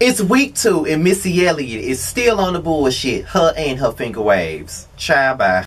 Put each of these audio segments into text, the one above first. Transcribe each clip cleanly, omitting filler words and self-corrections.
It's week 2 and Missy Elliott is still on the bullshit. Her and her finger waves. Child, bye.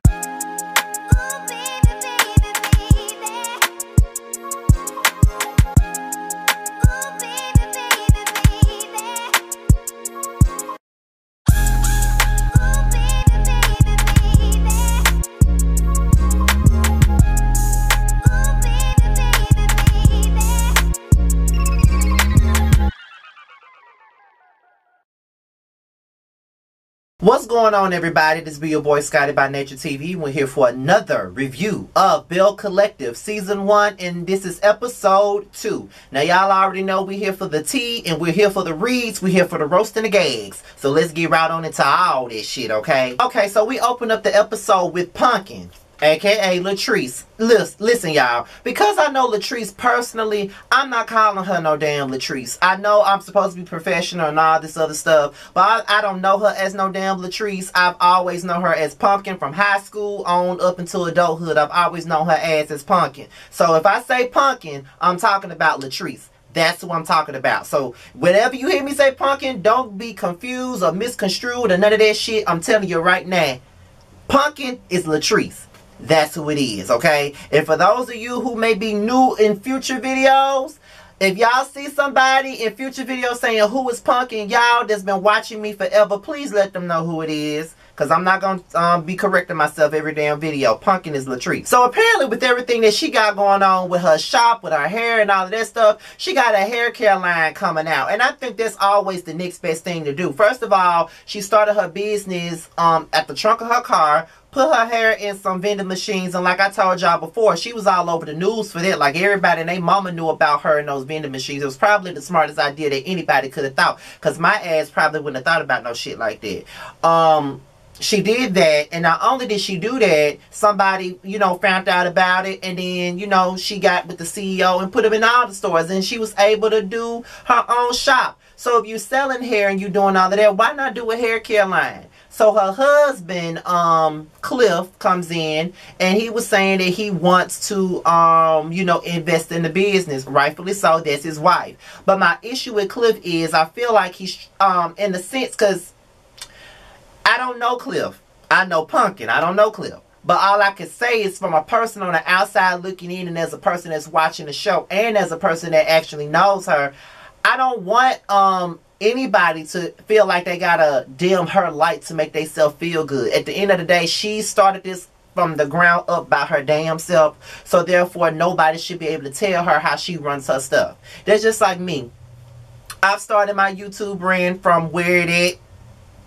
What's going on, everybody? This be your boy Scotty by Nature TV. We're here for another review of Belle Collective Season 1, and this is Episode 2. Now, y'all already know we're here for the tea, and we're here for the reads, we're here for the roast and the gags. So let's get right on into all this shit, okay? Okay, so we open up the episode with Pumpkin, aka Latrice. Listen, y'all, because I know Latrice personally, I'm not calling her no damn Latrice. I know I'm supposed to be professional and all this other stuff, but I don't know her as no damn Latrice. I've always known her as Pumpkin from high school on up until adulthood. I've always known her as Pumpkin. So if I say Pumpkin, I'm talking about Latrice. That's what I'm talking about. So whenever you hear me say Pumpkin, don't be confused or misconstrued or none of that shit. I'm telling you right now, Pumpkin is Latrice. That's who it is, okay? And for those of you who may be new in future videos, if y'all see somebody in future videos saying who is Pumpkin, y'all that's been watching me forever, please let them know who it is. Because I'm not going to be correcting myself every damn video. Pumpkin is Latrice. So apparently with everything that she got going on with her shop, with her hair and all of that stuff, she got a hair care line coming out. And I think that's always the next best thing to do. First of all, she started her business at the trunk of her car, put her hair in some vending machines, and like I told y'all before, she was all over the news for that. Like everybody and their mama knew about her and those vending machines. It was probably the smartest idea that anybody could have thought, because my ass probably wouldn't have thought about no shit like that. She did that, and not only did she do that, somebody, you know, found out about it, and then, you know, she got with the CEO and put them in all the stores, and she was able to do her own shop. So if you're selling hair and you're doing all of that, why not do a hair care line? So her husband, Cliff, comes in, and he was saying that he wants to, you know, invest in the business. Rightfully so, that's his wife. But my issue with Cliff is I feel like he's, in the sense, because I don't know Cliff. I know Pumpkin. I don't know Cliff. But all I can say is from a person on the outside looking in, and as a person that's watching the show, and as a person that actually knows her, I don't want anybody to feel like they gotta dim her light to make themselves feel good. At the end of the day, she started this from the ground up by her damn self. So therefore, nobody should be able to tell her how she runs her stuff. That's just like me. I've started my YouTube brand from where it is,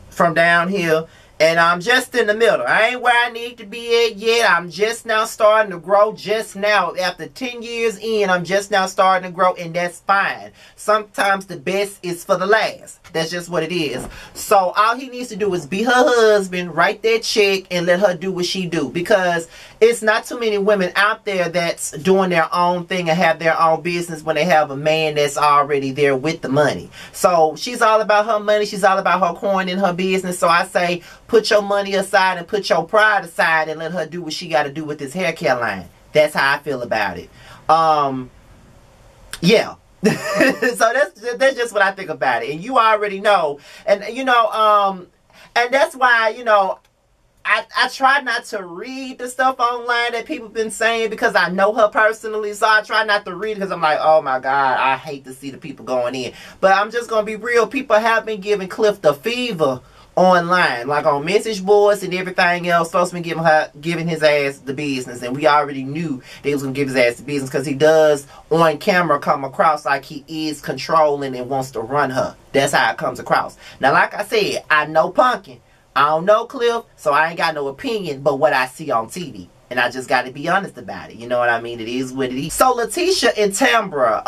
from down here, and I'm just in the middle. I ain't where I need to be at yet. I'm just now starting to grow. Just now, after 10 years in, I'm just now starting to grow, and that's fine. Sometimes the best is for the last. That's just what it is. So all he needs to do is be her husband, write that check, and let her do what she do. Because it's not too many women out there that's doing their own thing and have their own business when they have a man that's already there with the money. So she's all about her money. She's all about her coin in her business. So I say, put your money aside and put your pride aside and let her do what she got to do with this hair care line. That's how I feel about it. Yeah. So that's just what I think about it. And you already know. And, you know, and that's why, you know, I try not to read the stuff online that people been saying because I know her personally. So I try not to read it because I'm like, oh my God, I hate to see the people going in. But I'm just going to be real. People have been giving Cliff the fever online, like on message boards and everything else. Supposed to be giving his ass the business, and we already knew they was gonna give his ass the business because he does on camera come across like he is controlling and wants to run her. That's how it comes across. Now, like I said, I know Pumpkin. I don't know Cliff, so I ain't got no opinion but what I see on TV. And I just got to be honest about it. You know what I mean? It is what it is. So Letitia and Tambra,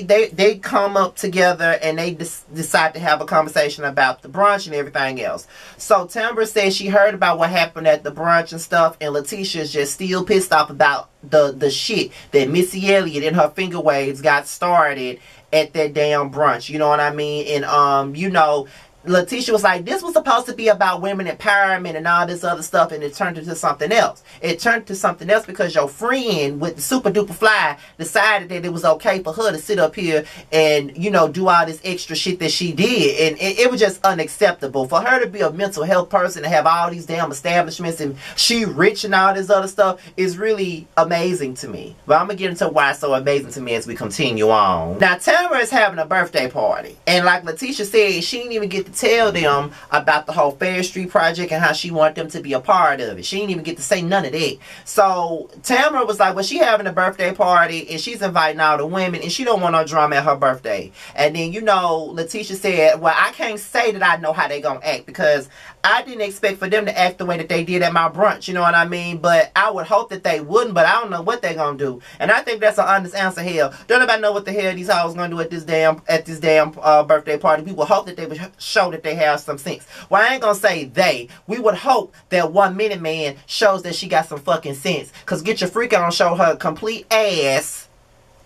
they come up together and they decide to have a conversation about the brunch and everything else. So Tambra says she heard about what happened at the brunch and stuff, and Letitia is just still pissed off about the shit that Missy Elliott and her finger waves got started at that damn brunch. You know what I mean? And you know, Letitia was like, this was supposed to be about women empowerment and all this other stuff, and it turned into something else. It turned to something else because your friend with the super duper fly decided that it was okay for her to sit up here and, you know, do all this extra shit that she did. And it was just unacceptable for her to be a mental health person and have all these damn establishments and she rich and all this other stuff is really amazing to me. But I'm gonna get into why it's so amazing to me as we continue on. Now, Tamara is having a birthday party, and like Letitia said, she didn't even get to tell them about the whole Fair Street project and how she wanted them to be a part of it. She didn't even get to say none of that. So Tamara was like, well, she having a birthday party and she's inviting all the women and she don't want no drama at her birthday. And then, you know, Letitia said, well, I can't say that I know how they gonna act because I didn't expect for them to act the way that they did at my brunch, you know what I mean? But I would hope that they wouldn't, but I don't know what they're gonna do. And I think that's an honest answer. Hell, don't nobody know what the hell these hoes gonna do at this damn birthday party. We would hope that they would show that they have some sense. Well, I ain't gonna say they. We would hope that 1 Minute Man shows that she got some fucking sense. Cause Get Your Freak On show her complete ass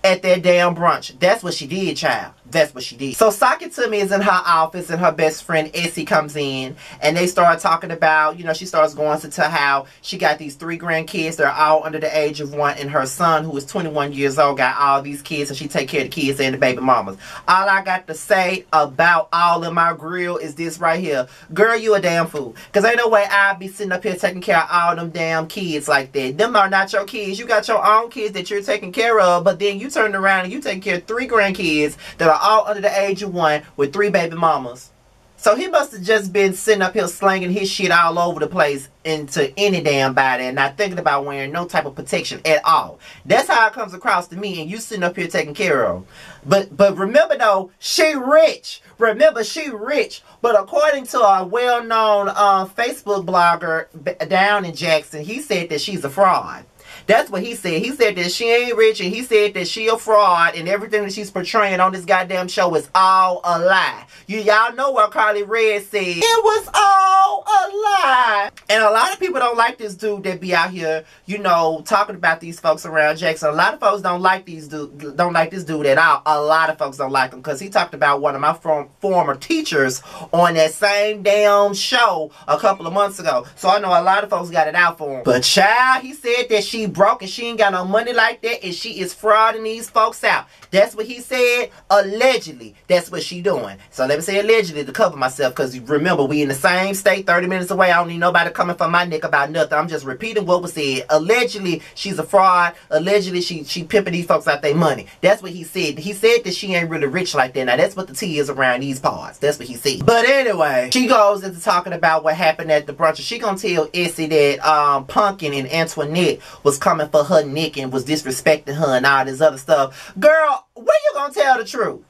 at that damn brunch. That's what she did, child. That's what she did. So Sock It To Me is in her office and her best friend Essie comes in and they start talking about, you know, she starts going into how she got these 3 grandkids. They're all under the age of 1 and her son, who is 21 years old, got all these kids and she take care of the kids and the baby mamas. All I got to say about all of my grill is this right here. Girl, you a damn fool. Because ain't no way I'd be sitting up here taking care of all them damn kids like that. Them are not your kids. You got your own kids that you're taking care of, but then you turn around and you take care of 3 grandkids that are all under the age of 1 with 3 baby mamas. So he must have just been sitting up here slanging his shit all over the place into any damn body and not thinking about wearing no type of protection at all. That's how it comes across to me, and you sitting up here taking care of. But remember though, she rich. Remember, she rich. But according to a well-known Facebook blogger down in Jackson, he said that she's a fraud. That's what he said. He said that she ain't rich, and he said that she a fraud, and everything that she's portraying on this goddamn show is all a lie. Y'all know what Carly Red said. It was all a lie. And a lot of people don't like this dude that be out here, you know, talking about these folks around Jackson. A lot of folks don't like this dude at all. A lot of folks don't like him because he talked about one of my former teachers on that same damn show a couple of months ago. So I know a lot of folks got it out for him. But child, he said that she broke and she ain't got no money like that and she is frauding these folks out. That's what he said. Allegedly, that's what she doing. So let me say allegedly to cover myself, because remember, we in the same state, 30 minutes away. I don't need nobody coming from my neck about nothing. I'm just repeating what was said. Allegedly, she's a fraud. Allegedly, she pimping these folks out their money. That's what he said. He said that she ain't really rich like that. Now, that's what the tea is around these parts. That's what he said. But anyway, she goes into talking about what happened at the brunch. She gonna tell Essie that Pumpkin and Antoinette was coming for her neck and was disrespecting her and all this other stuff. Girl, when you gonna tell the truth?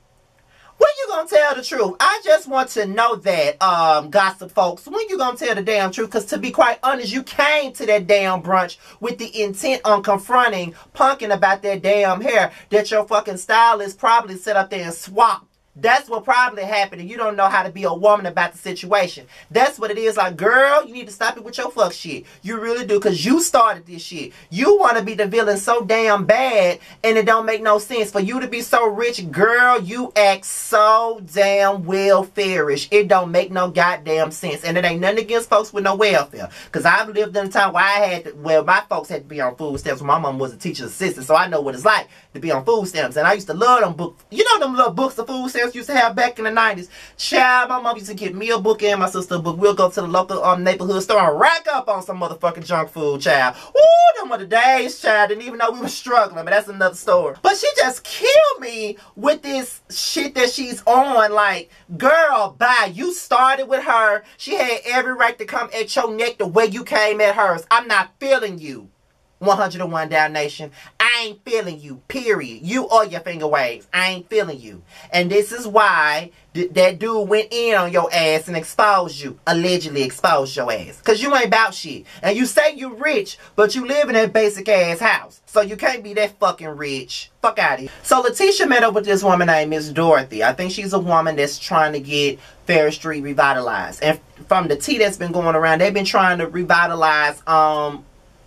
When you gonna tell the truth? I just want to know that, gossip folks. When you gonna tell the damn truth? Because to be quite honest, you came to that damn brunch with the intent on confronting Pumpkin about that damn hair that your fucking stylist probably set up there and swapped. That's what probably happened, and you don't know how to be a woman about the situation. That's what it is. Like, girl, you need to stop it with your fuck shit. You really do, because you started this shit. You want to be the villain so damn bad, and it don't make no sense. For you to be so rich, girl, you act so damn welfare-ish. It don't make no goddamn sense. And it ain't nothing against folks with no welfare. Because I've lived in a time where my folks had to be on food stamps. My mom was a teacher's assistant, so I know what it's like to be on food stamps. And I used to love them books. You know them little books of food stamps used to have back in the 90s. Child, my mom used to get me a book and my sister a book. We'll go to the local neighborhood store and rack up on some motherfucking junk food, child. Ooh, them were the days, child. Didn't even know we were struggling, but that's another story. But she just killed me with this shit that she's on. Like, girl, bye. You started with her. She had every right to come at your neck the way you came at hers. I'm not feeling you. 101 Dalmatian. I ain't feeling you, period. You or your finger waves. I ain't feeling you. And this is why that dude went in on your ass and exposed you. Allegedly exposed your ass. Because you ain't about shit. And you say you rich, but you live in that basic ass house. So you can't be that fucking rich. Fuck out of here. So Letitia met up with this woman named Miss Dorothy. I think she's a woman that's trying to get Fair Street revitalized. And from the tea that's been going around, they've been trying to revitalize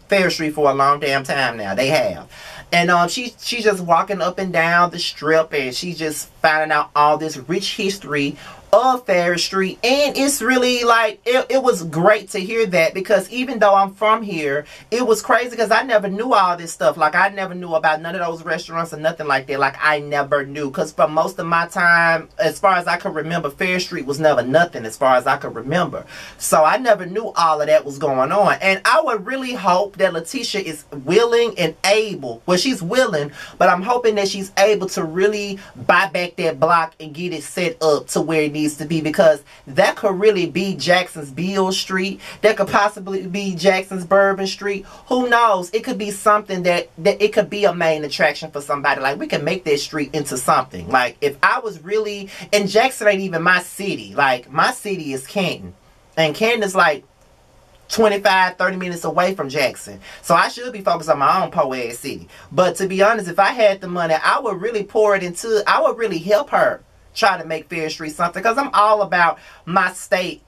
Fair Street for a long damn time now. They have. And she's just walking up and down the strip, and she's just finding out all this rich history of Ferris Street. And it's really like, it was great to hear that, because even though I'm from here, it was crazy because I never knew all this stuff. Like, I never knew about none of those restaurants or nothing like that. Like, I never knew, because for most of my time, as far as I can remember, Ferris Street was never nothing as far as I could remember. So I never knew all of that was going on. And I would really hope that Letitia is willing and able, well, she's willing, but I'm hoping that she's able to really buy back that block and get it set up to where it needs to be, because that could really be Jackson's Beale Street. That could possibly be Jackson's Bourbon Street. Who knows? It could be something that it could be a main attraction for somebody. Like, we can make that street into something. Like, if I was really, and Jackson ain't even my city. Like, my city is Canton, and Canton is like 25-30 minutes away from Jackson. So I should be focused on my own poet city. But to be honest, if I had the money, I would really pour it into, I would really help her try to make Ferris Street something, because I'm all about my state,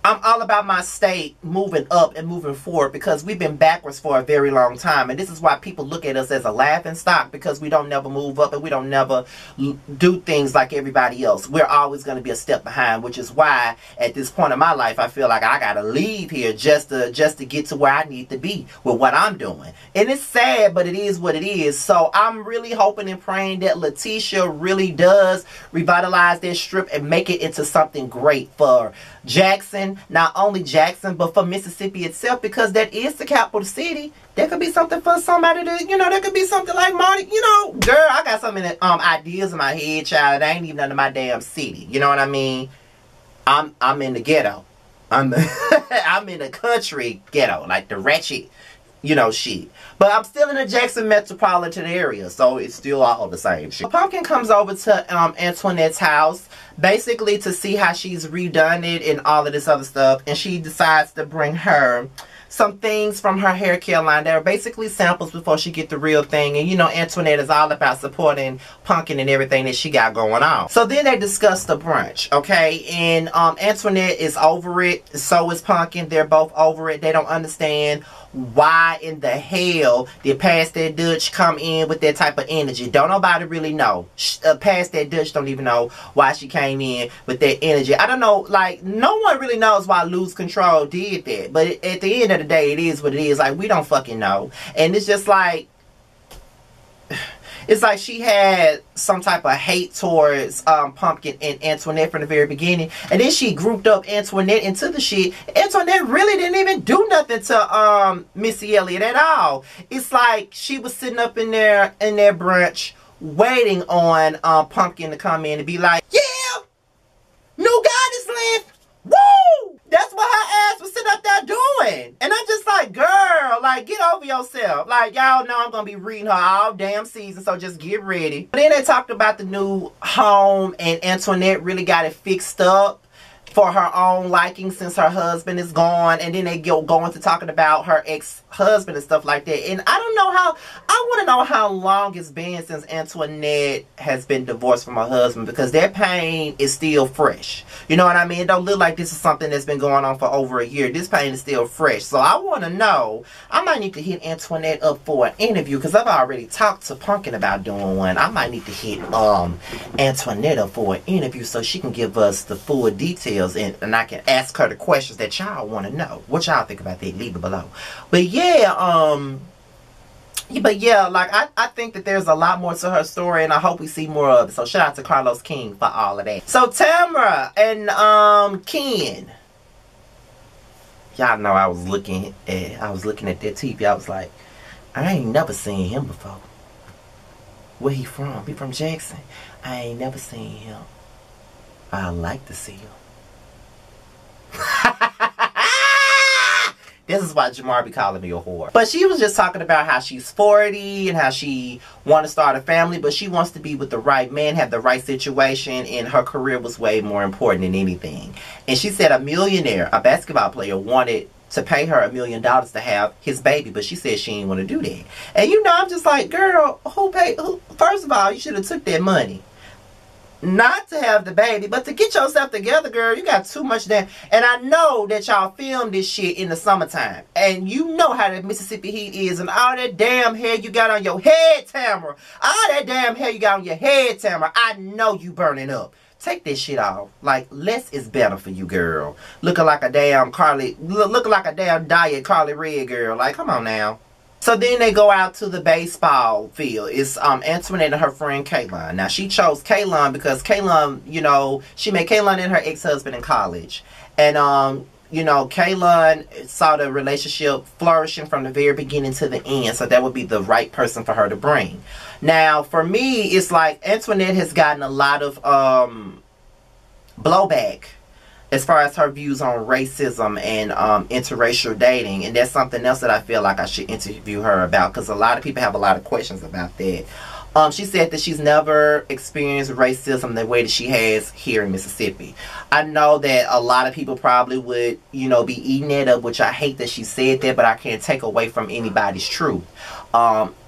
I'm all about my state moving up and moving forward, because we've been backwards for a very long time. And this is why people look at us as a laughing stock, because we don't never move up and we don't never do things like everybody else. We're always going to be a step behind, which is why at this point in my life, I feel like I got to leave here just to get to where I need to be with what I'm doing. And it's sad, but it is what it is. So I'm really hoping and praying that Letitia really does revitalize that strip and make it into something great for Jackson. Not only Jackson, but for Mississippi itself, because that is the capital city. That could be something for somebody to, you know, that could be something like Marty, you know. Girl, I got so many ideas in my head, child. That ain't even under my damn city. You know what I mean? I'm in the ghetto. I'm in the country ghetto, like the ratchet, you know, shit. But I'm still in the Jackson metropolitan area, so it's still all the same shit. Pumpkin comes over to Antoinette's house, basically to see how she's redone it and all of this other stuff. And she decides to bring her some things from her hair care line that are basically samples before she get the real thing. And you know, Antoinette is all about supporting Pumpkin and everything that she got going on. So then they discuss the brunch, okay? And Antoinette is over it. So is Pumpkin. They're both over it. They don't understand why in the hell did Past That Dutch come in with that type of energy. Don't nobody really know. Past That Dutch don't even know why she came in with that energy. I don't know, like, no one really knows why Lose Control did that. But at the end of the day, it is what it is. Like, we don't fucking know. And it's just like, it's like she had some type of hate towards Pumpkin and Antoinette from the very beginning. And then she grouped up Antoinette into the shit. Antoinette really didn't even do nothing to Missy Elliott at all. It's like she was sitting up in their brunch waiting on Pumpkin to come in and be like, yeah, new goddess land. Woo! That's what her ass was sitting up there doing. And I'm just like, girl, like, get over yourself. Like, y'all know I'm going to be reading her all damn season, so just get ready. But then they talked about the new home, and Antoinette really got it fixed up for her own liking since her husband is gone. And then they go into talking about her ex-husband and stuff like that. And I don't know how, I want to know how long it's been since Antoinette has been divorced from her husband, because their pain is still fresh. You know what I mean? It don't look like this is something that's been going on for over a year. This pain is still fresh. So I want to know, I might need to hit Antoinette up for an interview, because I've already talked to Pumpkin about doing one. I might need to hit Antoinette up for an interview so she can give us the full details. And I can ask her the questions that y'all want to know. What y'all think about that? Leave it below. But yeah, like I think that there's a lot more to her story, and I hope we see more of it. So shout out to Carlos King for all of that. So Tamara and Ken, y'all know I was looking at their TV. I was like, I ain't never seen him before. Where he from? He from Jackson. I ain't never seen him. I like to see him. This is why Jamar be calling me a whore. But she was just talking about how she's 40 and how she want to start a family, but she wants to be with the right man, have the right situation, and her career was way more important than anything. And she said a millionaire, a basketball player, wanted to pay her $1 million to have his baby, but she said she didn't want to do that. And you know, I'm just like, girl, who paid? First of all, you should have took that money. not to have the baby, but to get yourself together, girl. You got too much damn. And I know that y'all filmed this shit in the summertime, and you know how that Mississippi heat is, and all that damn hair you got on your head, Tamara. All that damn hair you got on your head, Tamara. I know you burning up. Take this shit off. Like, less is better for you, girl. Looking like a damn looking like a damn diet Carly Red girl. Like, come on now. So then they go out to the baseball field. It's Antoinette and her friend Kaylon. Now, she chose Kaylon because Kaylon, you know, she met Kaylon and her ex-husband in college. And, you know, Kaylon saw the relationship flourishing from the very beginning to the end. So that would be the right person for her to bring. Now, for me, it's like Antoinette has gotten a lot of blowback as far as her views on racism and interracial dating. And that's something else that I feel like I should interview her about, because a lot of people have a lot of questions about that. She said that she's never experienced racism the way that she has here in Mississippi. I know that a lot of people probably would, you know, be eating it up, which I hate that she said that, but I can't take away from anybody's truth.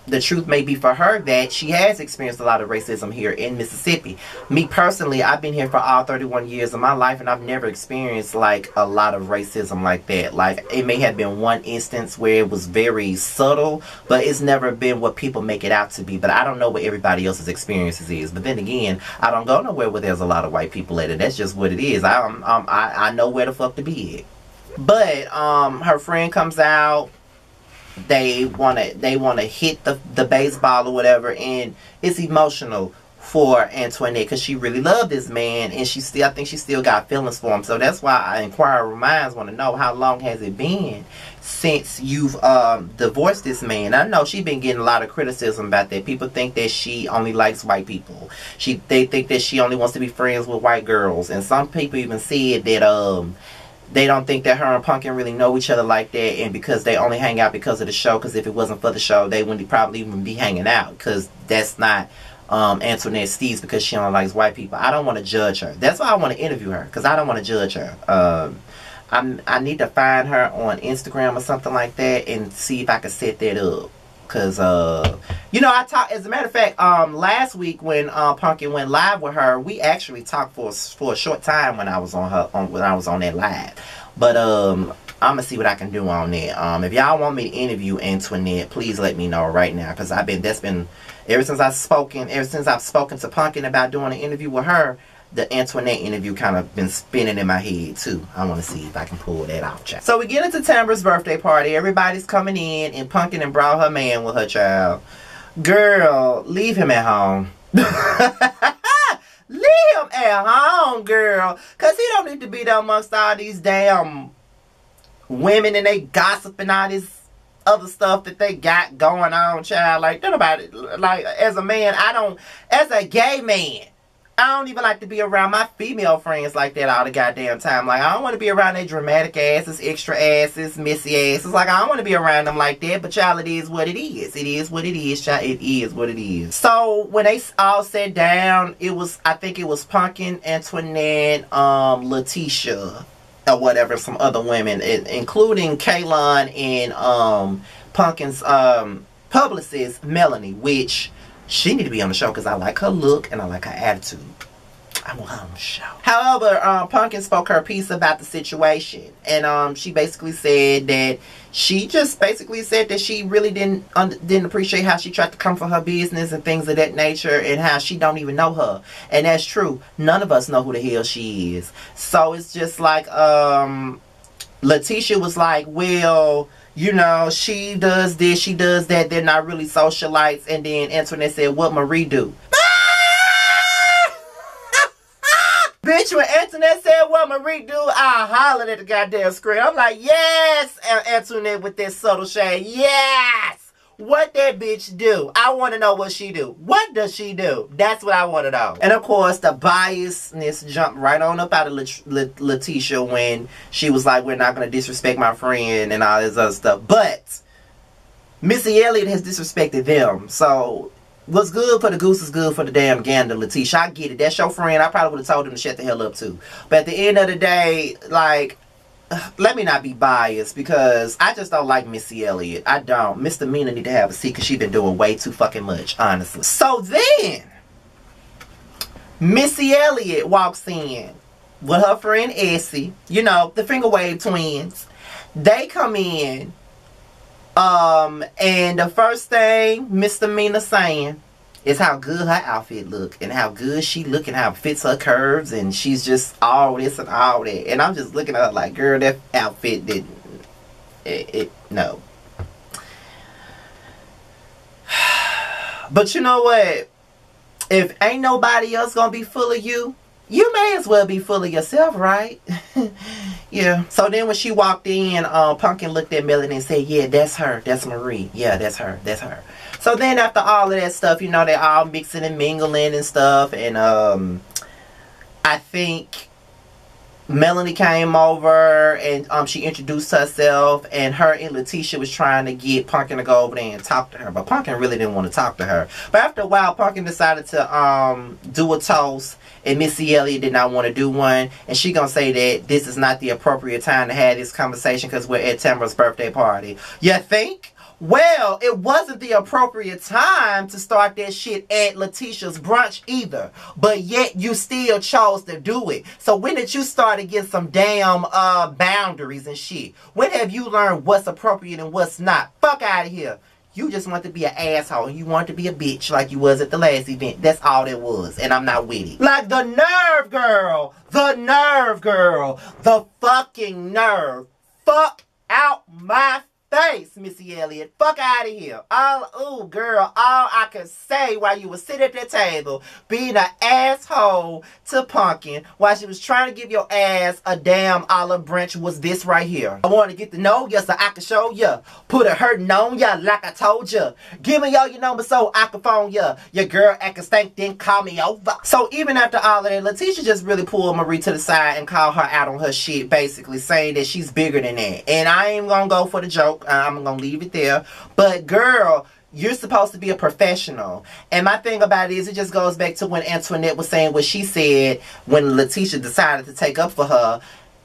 The truth may be for her that she has experienced a lot of racism here in Mississippi. Me personally, I've been here for all 31 years of my life, and I've never experienced like a lot of racism like that. Like, it may have been one instance where it was very subtle, but it's never been what people make it out to be. But I don't know what everybody else's experiences is. But then again, I don't go nowhere where there's a lot of white people at it. That's just what it is. I know where the fuck to be at. But her friend comes out. They wanna hit the baseball or whatever, and it's emotional for Antoinette because she really loved this man, and I think she still got feelings for him. So that's why Inquirer Minds want to know, how long has it been since you've divorced this man? I know she's been getting a lot of criticism about that. People think that she only likes white people. They think that she only wants to be friends with white girls, and some people even said that they don't think that her and Pumpkin really know each other like that, and because they only hang out because of the show, because if it wasn't for the show, they wouldn't probably even be hanging out, because that's not Antoinette Steves, because she only likes white people. I don't want to judge her. That's why I want to interview her, because I don't want to judge her. I need to find her on Instagram or something like that and see if I can set that up. Because, you know, as a matter of fact, last week when Pumpkin went live with her, we actually talked for a short time when I was on that live. But I'm gonna see what I can do on that. If y'all want me to interview Antoinette, please let me know right now, because ever since I've spoken to Pumpkin about doing an interview with her, the Antoinette interview kind of been spinning in my head too. I want to see if I can pull that off, child. So we get into Tamara's birthday party. Everybody's coming in, and Pumpkin and brought her man with her, child. Girl, leave him at home. Leave him at home, girl. Because he don't need to be there amongst all these damn women and they gossip and all this other stuff that they got going on, child. Like, think about it. Like, as a man, as a gay man, I don't even like to be around my female friends like that all the goddamn time. Like, I don't want to be around their dramatic asses, extra asses, messy asses. Like, I don't want to be around them like that. But, child, it is what it is. It is what it is, child. It is what it is. So, when they all sat down, I think it was Pumpkin, Antoinette, Letitia, or whatever, some other women, including Kaylon and Pumpkin's publicist, Melanie, which she need to be on the show because I like her look and I like her attitude. I want her on the show. However, Pumpkin spoke her piece about the situation, and she basically said that she really didn't appreciate how she tried to come for her business and things of that nature, and how she don't even know her. And that's true. None of us know who the hell she is. So it's just like Letitia was like, well, you know, she does this, she does that, they're not really socialites. And then Antoinette said, what Marie do? Bitch, when Antoinette said what Marie do, I hollered at the goddamn screen. I'm like, yes, Antoinette with that subtle shade. Yes! What that bitch do? I want to know what she do. What does she do? That's what I want to know. And of course, the biasness jumped right on up out of Letitia when she was like, we're not going to disrespect my friend and all this other stuff. But Missy Elliott has disrespected them. So what's good for the goose is good for the damn gander, Letitia. I get it. That's your friend. I probably would have told him to shut the hell up too. But at the end of the day, like, let me not be biased, because I just don't like Missy Elliott. I don't. Mr. Mina need to have a seat because she's been doing way too fucking much, honestly. So then, Missy Elliott walks in with her friend Essie. You know, the finger wave twins. They come in. And the first thing Misdemeanor saying is how good her outfit look. And how good she look and how it fits her curves. And she's just all this and all that. And I'm just looking at her like, girl, that outfit didn't. No. But you know what? If ain't nobody else gonna be full of you, you may as well be full of yourself, right? Yeah. So then when she walked in, Pumpkin looked at Melanie and said, yeah, that's her. That's Marie. Yeah, that's her. That's her. So then after all of that stuff, you know, they're all mixing and mingling and stuff. And I think Melanie came over and she introduced herself, and her and Letitia was trying to get Pumpkin to go over there and talk to her, but Pumpkin really didn't want to talk to her. But after a while, Pumpkin decided to do a toast, and Missy Elliott did not want to do one, and she gonna say that this is not the appropriate time to have this conversation because we're at Tamara's birthday party. You think? Well, it wasn't the appropriate time to start that shit at Letitia's brunch either. But yet you still chose to do it. So when did you start to get some damn boundaries and shit? When have you learned what's appropriate and what's not? Fuck out of here. You just want to be an asshole. You want to be a bitch like you was at the last event. That's all it was. And I'm not with it. Like the nerve, girl. The nerve, girl. The fucking nerve. Fuck out my face, Missy Elliott. Fuck out of here. Ooh, girl, all I could say while you were sitting at that table being an asshole to Pumpkin while she was trying to give your ass a damn olive branch was this right here. I want to get to know you so I can show you. Put a hurting on ya like I told ya. Give me all your number so I can phone ya. Your girl acting stank, then call me over. So even after all of that, Letitia just really pulled Marie to the side and called her out on her shit, basically saying that she's bigger than that. And I ain't gonna go for the joke. I'm gonna leave it there. But girl, you're supposed to be a professional. And my thing about it is, it just goes back to when Antoinette was saying what she said when Letitia decided to take up for her.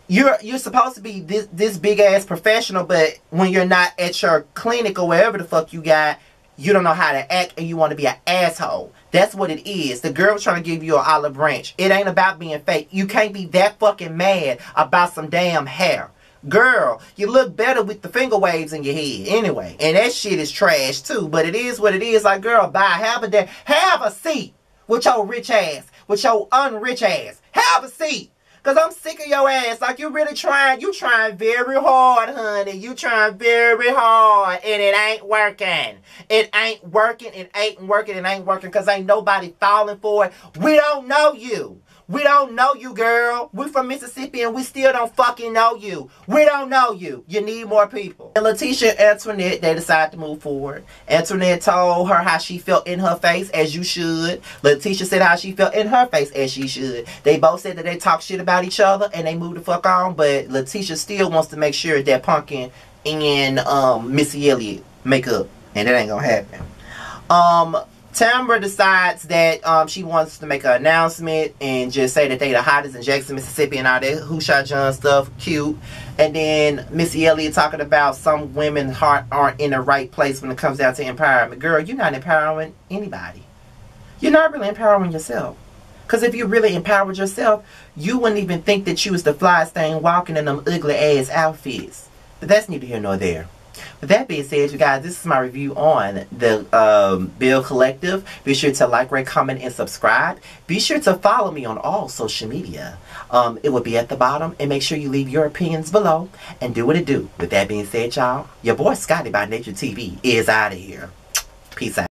You're supposed to be this big ass professional, but when you're not at your clinic or wherever the fuck you got, you don't know how to act and you want to be an asshole. That's what it is. The girl was trying to give you an olive branch. It ain't about being fake. You can't be that fucking mad about some damn hair. Girl, you look better with the finger waves in your head anyway. And that shit is trash too. But it is what it is. Like, girl, bye. Have a seat with your rich ass. With your unrich ass. Have a seat. Because I'm sick of your ass. Like, you really trying. You trying very hard, honey. You trying very hard. And it ain't working. It ain't working. It ain't working. It ain't working. Because ain't nobody falling for it. We don't know you. We don't know you, girl. We from Mississippi and we still don't fucking know you. We don't know you. You need more people. And Letitia and Antoinette, they decided to move forward. Antoinette told her how she felt in her face, as you should. Letitia said how she felt in her face, as she should. They both said that they talk shit about each other and they moved the fuck on. But Letitia still wants to make sure that Pumpkin and Missy Elliott make up. And that ain't gonna happen. Tamara decides that she wants to make an announcement and just say that they the hottest in Jackson, Mississippi and all that Who Shot John stuff. Cute. And then Missy Elliott talking about some women's heart aren't in the right place when it comes down to empowerment. Girl, you're not empowering anybody. You're not really empowering yourself. Because if you really empowered yourself, you wouldn't even think that you was the flyest thing walking in them ugly ass outfits. But that's neither here nor there. With that being said, you guys, this is my review on the Belle Collective. Be sure to like, rate, comment, and subscribe. Be sure to follow me on all social media. It will be at the bottom. And make sure you leave your opinions below. And do what it do. With that being said, y'all, your boy Scotty by Nature TV is out of here. Peace out.